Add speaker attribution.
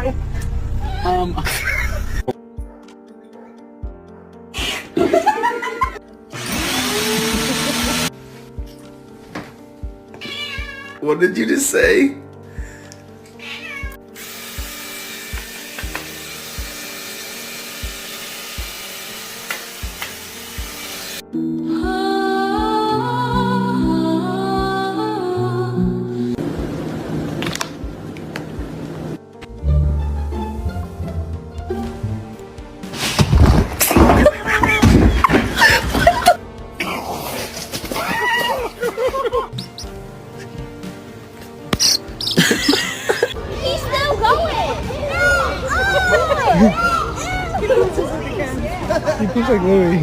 Speaker 1: Sorry.
Speaker 2: What did you just say?
Speaker 3: He's still going!
Speaker 4: He looks like Louis.